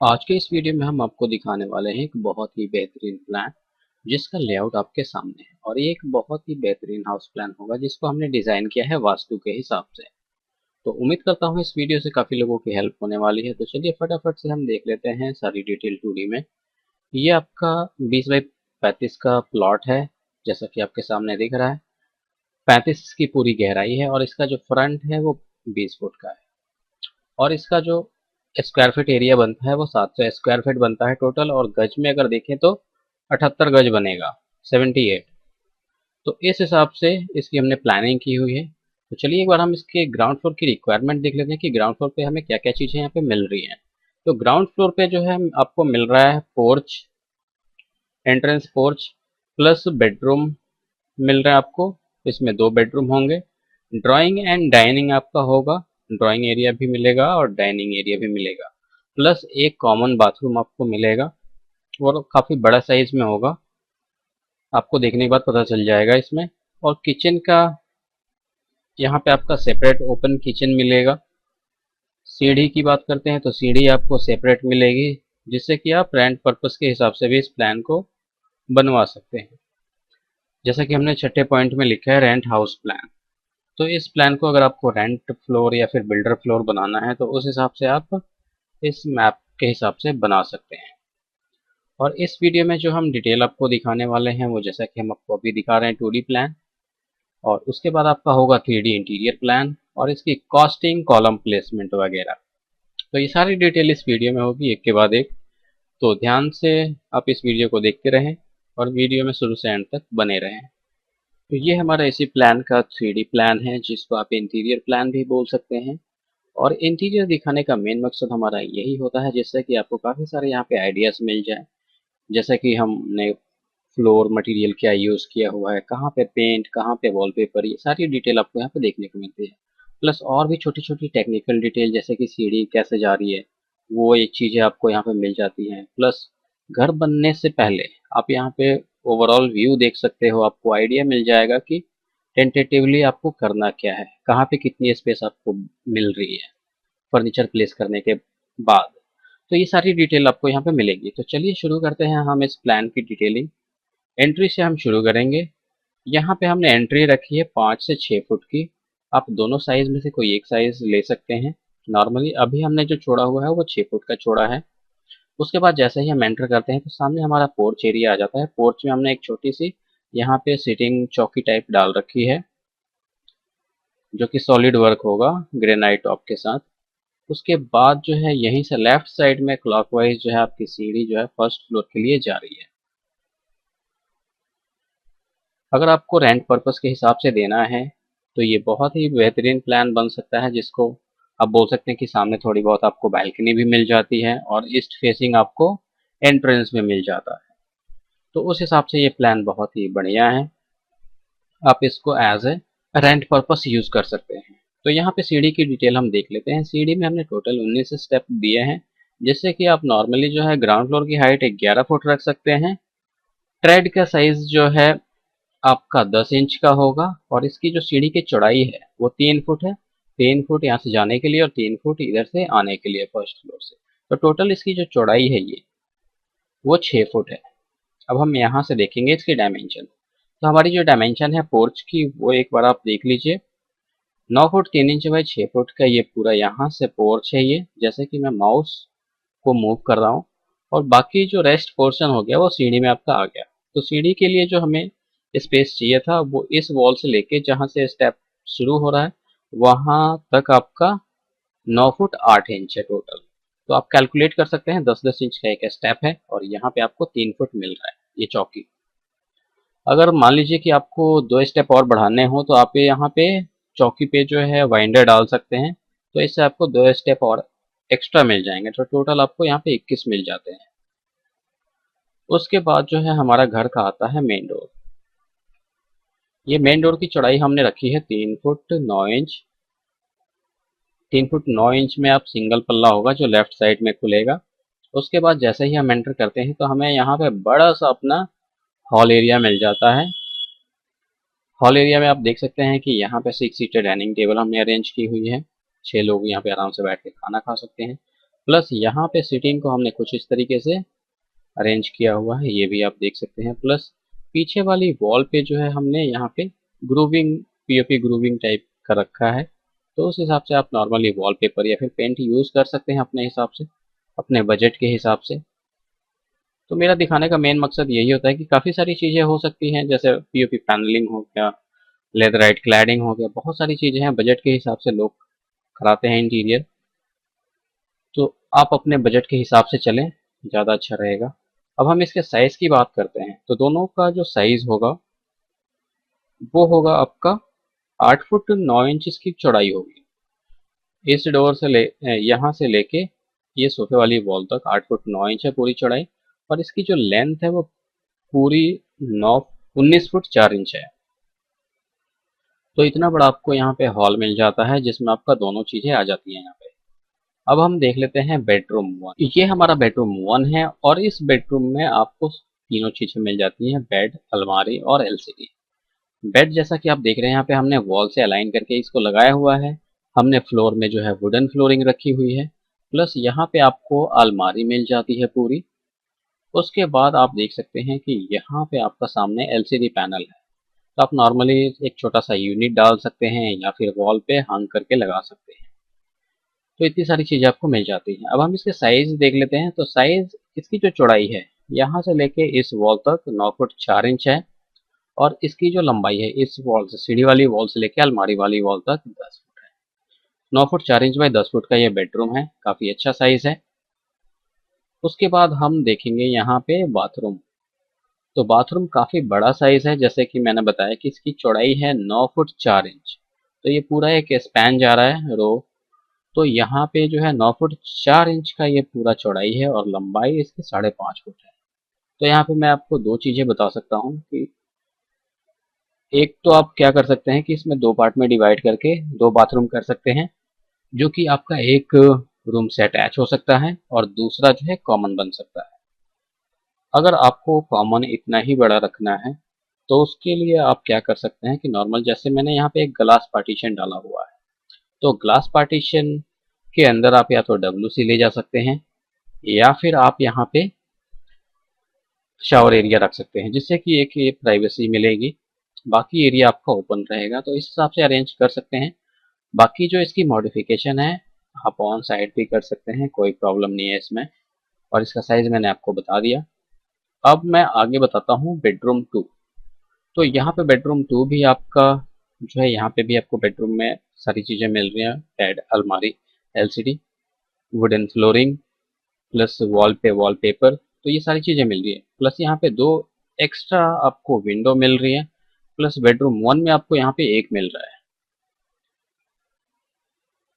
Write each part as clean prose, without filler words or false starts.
आज के इस वीडियो में हम आपको दिखाने वाले हैं एक बहुत ही बेहतरीन प्लान जिसका लेआउट आपके सामने है। और ये एक बहुत ही बेहतरीन हाउस प्लान होगा जिसको हमने डिजाइन किया है वास्तु के हिसाब से। तो उम्मीद करता हूँ इस वीडियो से काफी लोगों की हेल्प होने वाली है। तो चलिए फटाफट से हम देख लेते हैं सारी डिटेल 2D में। ये आपका 20 बाई 35 का प्लॉट है, जैसा कि आपके सामने दिख रहा है। 35 की पूरी गहराई है और इसका जो फ्रंट है वो 20 फुट का है। और इसका जो स्क्वायर फीट एरिया बनता है वो 700 स्क्वायर फीट बनता है टोटल। और गज में अगर देखें तो 78 गज बनेगा, 78। तो इस हिसाब से इसकी हमने प्लानिंग की हुई है। तो चलिए एक बार हम इसके ग्राउंड फ्लोर की रिक्वायरमेंट देख लेते हैं कि ग्राउंड फ्लोर पे हमें क्या क्या चीज़ें यहाँ पे मिल रही हैं। तो ग्राउंड फ्लोर पे जो है आपको मिल रहा है porch, entrance porch plus bedroom मिल रहा है आपको। इसमें 2 बेडरूम होंगे। ड्राइंग एंड डाइनिंग आपका होगा, ड्राइंग एरिया भी मिलेगा और डाइनिंग एरिया भी मिलेगा। प्लस एक कॉमन बाथरूम आपको मिलेगा और काफ़ी बड़ा साइज में होगा, आपको देखने के बाद पता चल जाएगा इसमें। और किचन का यहाँ पे आपका सेपरेट ओपन किचन मिलेगा। सीढ़ी की बात करते हैं तो सीढ़ी आपको सेपरेट मिलेगी, जिससे कि आप रेंट पर्पस के हिसाब से भी इस प्लान को बनवा सकते हैं। जैसा कि हमने छठे पॉइंट में लिखा है रेंट हाउस प्लान। तो इस प्लान को अगर आपको रेंट फ्लोर या फिर बिल्डर फ्लोर बनाना है तो उस हिसाब से आप इस मैप के हिसाब से बना सकते हैं। और इस वीडियो में जो हम डिटेल आपको दिखाने वाले हैं वो जैसा कि हम आपको अभी दिखा रहे हैं 2D प्लान, और उसके बाद आपका होगा 3D इंटीरियर प्लान और इसकी कॉस्टिंग, कॉलम प्लेसमेंट वगैरह। तो ये सारी डिटेल इस वीडियो में होगी एक के बाद एक। तो ध्यान से आप इस वीडियो को देखते रहें और वीडियो में शुरू से एंड तक बने रहें। तो ये हमारा इसी प्लान का 3D प्लान है जिसको आप इंटीरियर प्लान भी बोल सकते हैं। और इंटीरियर दिखाने का मेन मकसद हमारा यही होता है जिससे कि आपको काफ़ी सारे यहाँ पे आइडियाज़ मिल जाए। जैसे कि हमने फ्लोर मटेरियल क्या यूज़ किया हुआ है, कहाँ पे पेंट, कहाँ पे वॉलपेपर, ये सारी डिटेल आपको यहाँ पे देखने को मिलती है। प्लस और भी छोटी छोटी टेक्निकल डिटेल जैसे कि सीढ़ी कैसे जा रही है, वो एक चीज़ें आपको यहाँ पे मिल जाती हैं। प्लस घर बनने से पहले आप यहाँ पे ओवरऑल व्यू देख सकते हो, आपको आइडिया मिल जाएगा कि टेंटेटिवली आपको करना क्या है, कहाँ पे कितनी स्पेस आपको मिल रही है फर्नीचर प्लेस करने के बाद। तो ये सारी डिटेल आपको यहाँ पे मिलेगी। तो चलिए शुरू करते हैं हम इस प्लान की डिटेलिंग। एंट्री से हम शुरू करेंगे। यहाँ पे हमने एंट्री रखी है 5 से 6 फुट की। आप दोनों साइज में से कोई एक साइज ले सकते हैं। नॉर्मली अभी हमने जो छोड़ा हुआ है वो 6 फुट का छोड़ा है। उसके बाद जैसे ही हम एंटर करते हैं तो सामने हमारा पोर्च एरिया आ जाता है। पोर्च में हमने एक छोटी सी यहाँ पे सिटिंग चौकी टाइप डाल रखी है, जो कि सॉलिड वर्क होगा ग्रेनाइट टॉप के साथ। उसके बाद जो है यहीं से लेफ्ट साइड में क्लॉकवाइज जो है आपकी सीढ़ी जो है फर्स्ट फ्लोर के लिए जा रही है। अगर आपको रेंट पर्पस के हिसाब से देना है तो ये बहुत ही बेहतरीन प्लान बन सकता है, जिसको आप बोल सकते हैं कि सामने थोड़ी बहुत आपको बालकनी भी मिल जाती है और ईस्ट फेसिंग आपको एंट्रेंस में मिल जाता है। तो उस हिसाब से ये प्लान बहुत ही बढ़िया है, आप इसको as a rent purpose use कर सकते हैं। तो यहाँ पे सीढ़ी की डिटेल हम देख लेते हैं। सीढ़ी में हमने टोटल 19 स्टेप दिए हैं, जिससे कि आप नॉर्मली जो है ग्राउंड फ्लोर की हाइट 11 फुट रख सकते हैं। ट्रेड का साइज जो है आपका 10 इंच का होगा और इसकी जो सीढ़ी की चौड़ाई है वो 3 फुट है। 3 फुट यहाँ से जाने के लिए और 3 फुट इधर से आने के लिए फर्स्ट फ्लोर से। तो टोटल इसकी जो चौड़ाई है ये वो 6 फुट है। अब हम यहाँ से देखेंगे इसकी डायमेंशन। तो हमारी जो डायमेंशन है पोर्च की वो एक बार आप देख लीजिए। 9 फुट 3 इंच बाई 6 फुट का ये पूरा यहाँ से पोर्च है। ये जैसे कि मैं माउस को मूव कर रहा हूँ और बाकी जो रेस्ट पोर्शन हो गया वो सीढ़ी में आपका आ गया। तो सीढ़ी के लिए जो हमें स्पेस चाहिए था वो इस वॉल से लेके जहाँ से स्टेप शुरू हो रहा है वहाँ तक आपका 9 फुट 8 इंच है टोटल। तो आप कैलकुलेट कर सकते हैं 10-10 इंच का एक स्टेप है और यहाँ पे आपको 3 फुट मिल रहा है ये चौकी। अगर मान लीजिए कि आपको 2 स्टेप और बढ़ाने हो तो आप यहाँ पे चौकी पे जो है वाइंडर डाल सकते हैं। तो इससे आपको 2 स्टेप और एक्स्ट्रा मिल जाएंगे, तो टोटल आपको यहाँ पे 21 मिल जाते हैं। उसके बाद जो है हमारा घर का आता है मेन डोर। ये मेन डोर की चौड़ाई हमने रखी है 3 फुट 9 इंच। 3 फुट 9 इंच में आप सिंगल पल्ला होगा जो लेफ्ट साइड में खुलेगा। उसके बाद जैसे ही हम एंटर करते हैं तो हमें यहाँ पे बड़ा सा अपना हॉल एरिया मिल जाता है। हॉल एरिया में आप देख सकते हैं कि यहाँ पे 6 सीटर डाइनिंग टेबल हमने अरेंज की हुई है। 6 लोग यहाँ पे आराम से बैठ के खाना खा सकते हैं। प्लस यहाँ पे सीटिंग को हमने कुछ इस तरीके से अरेंज किया हुआ है, ये भी आप देख सकते हैं। प्लस पीछे वाली वॉल पे जो है हमने यहाँ पे ग्रूविंग, पीओपी ग्रूविंग टाइप का रखा है। तो उस हिसाब से आप नॉर्मली वॉलपेपर या फिर पेंट यूज कर सकते हैं अपने हिसाब से, अपने बजट के हिसाब से। तो मेरा दिखाने का मेन मकसद यही होता है कि काफ़ी सारी चीज़ें हो सकती हैं, जैसे पीओपी पैनलिंग हो गया, लेदराइट क्लैडिंग हो गया, बहुत सारी चीज़ें हैं, बजट के हिसाब से लोग कराते हैं इंटीरियर। तो आप अपने बजट के हिसाब से चलें, ज़्यादा अच्छा रहेगा। अब हम इसके साइज़ की बात करते हैं, तो दोनों का जो साइज़ होगा वो होगा आपका 8 फुट 9 इंच इसकी चौड़ाई होगी। इस डोर से यहाँ से लेके ये सोफे वाली वॉल तक 8 फुट 9 इंच है पूरी चौड़ाई, और इसकी जो लेंथ है वो पूरी 19 फुट 4 इंच है। तो इतना बड़ा आपको यहाँ पे हॉल मिल जाता है, जिसमें आपका दोनों चीज़ें आ जाती हैं यहाँ पे। अब हम देख लेते हैं बेडरूम 1। ये हमारा बेडरूम 1 है, और इस बेडरूम में आपको तीनों चीज़ें मिल जाती हैं, बेड, अलमारी और एलसीडी। बेड जैसा कि आप देख रहे हैं, यहाँ पे हमने वॉल से अलाइन करके इसको लगाया हुआ है। हमने फ्लोर में जो है वुडन फ्लोरिंग रखी हुई है। प्लस यहाँ पे आपको अलमारी मिल जाती है पूरी। उसके बाद आप देख सकते हैं कि यहाँ पे आपका सामने एलसीडी पैनल है। तो आप नॉर्मली एक छोटा सा यूनिट डाल सकते हैं या फिर वॉल पे हंग करके लगा सकते हैं। तो इतनी सारी चीज़ें आपको मिल जाती हैं। अब हम इसके साइज देख लेते हैं। तो साइज इसकी जो चौड़ाई है, यहाँ से लेके इस वॉल तक 9 फुट 4 इंच है, और इसकी जो लंबाई है इस वॉल से, सीढ़ी वाली वॉल से लेके अलमारी वाली वॉल तक 10 फुट है। 9 फुट 4 इंच बाय 10 फुट का ये बेडरूम है, काफ़ी अच्छा साइज है। उसके बाद हम देखेंगे यहाँ पे बाथरूम। तो बाथरूम काफ़ी बड़ा साइज है, जैसे कि मैंने बताया कि इसकी चौड़ाई है 9 फुट 4 इंच। तो ये पूरा एक स्पैन जा रहा है रो। तो यहाँ पे जो है 9 फुट 4 इंच का ये पूरा चौड़ाई है, और लंबाई इसकी 5.5 फुट है। तो यहाँ पे मैं आपको दो चीज़ें बता सकता हूँ कि एक तो आप क्या कर सकते हैं कि इसमें दो पार्ट में डिवाइड करके दो बाथरूम कर सकते हैं, जो कि आपका एक रूम से अटैच हो सकता है और दूसरा जो है कॉमन बन सकता है। अगर आपको कॉमन इतना ही बड़ा रखना है, तो उसके लिए आप क्या कर सकते हैं कि नॉर्मल, जैसे मैंने यहाँ पे एक ग्लास पार्टीशन डाला हुआ है, तो ग्लास पार्टीशन के अंदर आप या तो डब्ल्यूसी ले जा सकते हैं, या फिर आप यहाँ पे शावर एरिया रख सकते हैं, जिससे कि एक ये प्राइवेसी मिलेगी। बाकी एरिया आपका ओपन रहेगा, तो इस हिसाब से अरेंज कर सकते हैं। बाकी जो इसकी मॉडिफिकेशन है, आप ऑन साइड भी कर सकते हैं, कोई प्रॉब्लम नहीं है इसमें। और इसका साइज मैंने आपको बता दिया। अब मैं आगे बताता हूँ बेडरूम 2। तो यहाँ पे बेडरूम 2 भी आपका जो है, यहाँ पे भी आपको बेडरूम में सारी चीज़ें मिल रही हैं, बेड, अलमारी, LCD, wooden flooring, plus wall पे वॉलपेपर। तो ये सारी चीज़ें मिल रही है। प्लस यहाँ पे दो एक्स्ट्रा आपको विंडो मिल रही है। प्लस बेडरूम 1 में आपको यहाँ पे एक मिल रहा है।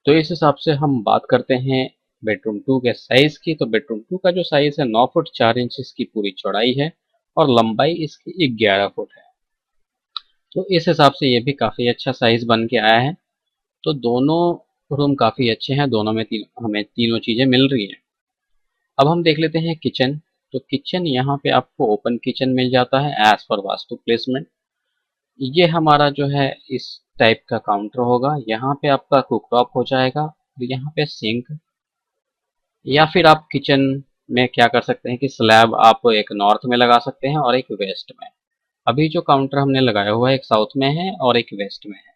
तो इस हिसाब से हम बात करते हैं बेडरूम 2 के साइज की। तो बेडरूम 2 का जो साइज है 9 फुट 4 इंच इसकी पूरी चौड़ाई है, और लंबाई इसकी 11 फुट है। तो इस हिसाब से ये भी काफ़ी अच्छा साइज बन के आया है। तो दोनों रूम काफ़ी अच्छे हैं, दोनों में हमें तीनों चीज़ें मिल रही हैं। अब हम देख लेते हैं किचन। तो किचन यहाँ पे आपको ओपन किचन मिल जाता है एज पर वास्तु प्लेसमेंट। ये हमारा जो है इस टाइप का काउंटर होगा। यहाँ पे आपका कुकटॉप हो जाएगा, और यहाँ पे सिंक, या फिर आप किचन में क्या कर सकते हैं कि स्लैब आप एक नॉर्थ में लगा सकते हैं और एक वेस्ट में। अभी जो काउंटर हमने लगाया हुआ है एक साउथ में है और एक वेस्ट में है।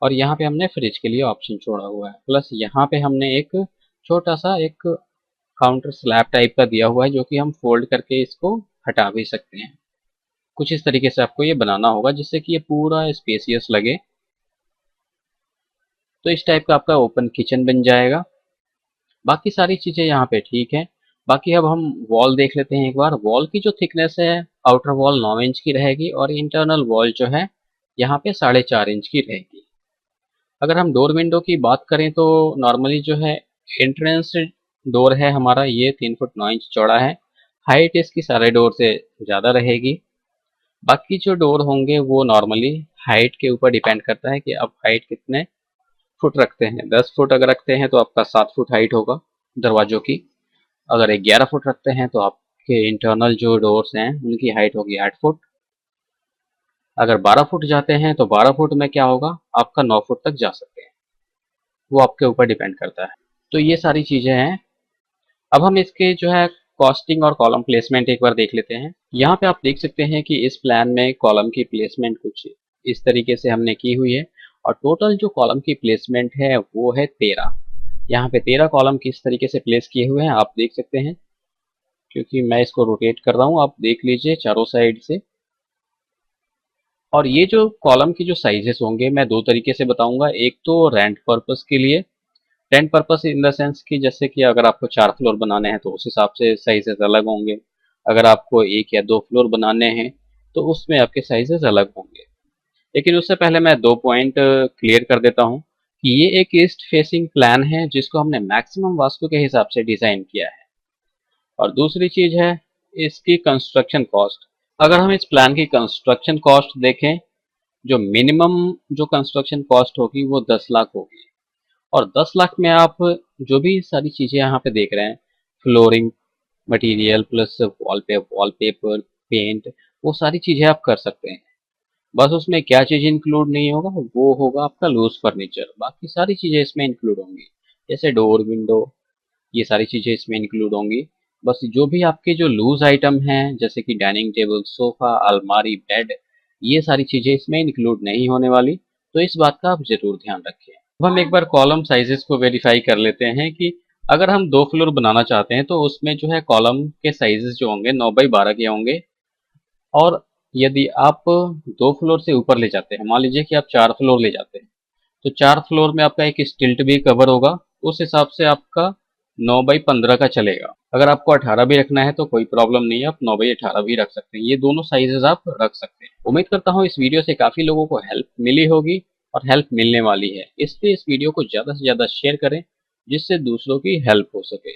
और यहाँ पे हमने फ्रिज के लिए ऑप्शन छोड़ा हुआ है। प्लस यहाँ पे हमने एक छोटा सा एक काउंटर स्लैब टाइप का दिया हुआ है, जो कि हम फोल्ड करके इसको हटा भी सकते हैं। कुछ इस तरीके से आपको ये बनाना होगा, जिससे कि ये पूरा स्पेसियस लगे। तो इस टाइप का आपका ओपन किचन बन जाएगा। बाकी सारी चीज़ें यहाँ पे ठीक है। बाकी अब हम वॉल देख लेते हैं एक बार। वॉल की जो थिकनेस है, आउटर वॉल 9 इंच की रहेगी, और इंटरनल वॉल जो है यहाँ पे 4.5 इंच की रहेगी। अगर हम डोर विंडो की बात करें, तो नॉर्मली जो है एंट्रेंस डोर है हमारा, ये 3 फुट 9 इंच चौड़ा है। हाइट इसकी सारे डोर से ज़्यादा रहेगी। बाकी जो डोर होंगे वो नॉर्मली हाइट के ऊपर डिपेंड करता है कि आप हाइट कितने फुट रखते हैं। 10 फुट अगर रखते हैं तो आपका 7 फुट हाइट होगा दरवाजों की। अगर 11 फुट रखते हैं तो आपके इंटरनल जो डोर्स हैं उनकी हाइट होगी 8 फुट। अगर 12 फुट जाते हैं तो 12 फुट में क्या होगा, आपका 9 फुट तक जा सकते हैं। वो आपके ऊपर डिपेंड करता है। तो ये सारी चीजें हैं। अब हम इसके जो है कॉस्टिंग और कॉलम प्लेसमेंट एक बार देख लेते हैं। यहाँ पे आप देख सकते हैं कि इस प्लान में कॉलम की प्लेसमेंट कुछ इस तरीके से हमने की हुई है और टोटल जो कॉलम की प्लेसमेंट है वो है 13। यहाँ पे 13 कॉलम किस तरीके से प्लेस किए हुए हैं आप देख सकते हैं, क्योंकि मैं इसको रोटेट कर रहा हूँ, आप देख लीजिए चारों साइड से। और ये जो कॉलम की जो साइजेस होंगे मैं दो तरीके से बताऊंगा। एक तो रेंट पर्पस के लिए, rent purpose in the sense कि जैसे कि अगर आपको 4 फ्लोर बनाने हैं तो उस हिसाब से साइजेस अलग होंगे, अगर आपको 1 या 2 फ्लोर बनाने हैं तो उसमें आपके साइजेस अलग होंगे। लेकिन उससे पहले मैं 2 पॉइंट क्लियर कर देता हूँ कि ये एक ईस्ट फेसिंग प्लान है जिसको हमने मैक्सिमम वास्तु के हिसाब से डिजाइन किया है। और दूसरी चीज है इसकी कंस्ट्रक्शन कॉस्ट। अगर हम इस प्लान की कंस्ट्रक्शन कॉस्ट देखें, जो मिनिमम जो कंस्ट्रक्शन कॉस्ट होगी वो 10 लाख होगी। और 10 लाख में आप जो भी सारी चीजें यहाँ पे देख रहे हैं, flooring material plus wallpaper paint, वो सारी चीजें आप कर सकते हैं। बस उसमें क्या चीज इंक्लूड नहीं होगा वो होगा आपका लूज फर्नीचर, बाकी सारी चीजें इसमें इंक्लूड होंगी। जैसे डोर विंडो, ये सारी चीजें इसमें इंक्लूड होंगी। बस जो भी आपके जो लूज आइटम हैं जैसे कि डाइनिंग टेबल सोफा अलमारी बेड, ये सारी चीजें इसमें इंक्लूड नहीं होने वाली। तो इस बात का आप जरूर ध्यान रखें। अब हम एक बार कॉलम साइजेस को वेरीफाई कर लेते हैं कि अगर हम 2 फ्लोर बनाना चाहते हैं तो उसमें जो है कॉलम के साइजेस जो होंगे 9x12 के होंगे। और यदि आप 2 फ्लोर से ऊपर ले जाते हैं, मान लीजिए कि आप 4 फ्लोर ले जाते हैं, तो 4 फ्लोर में आपका एक स्टिल्ट भी कवर होगा, उस हिसाब से आपका 9x15 का चलेगा। अगर आपको 18 भी रखना है तो कोई प्रॉब्लम नहीं है, आप 9x18 भी रख सकते हैं। ये दोनों साइजेस आप रख सकते हैं। उम्मीद करता हूँ इस वीडियो से काफी लोगों को हेल्प मिली होगी और हेल्प मिलने वाली है, इसलिए इस वीडियो को ज्यादा से ज्यादा शेयर करें जिससे दूसरों की हेल्प हो सके।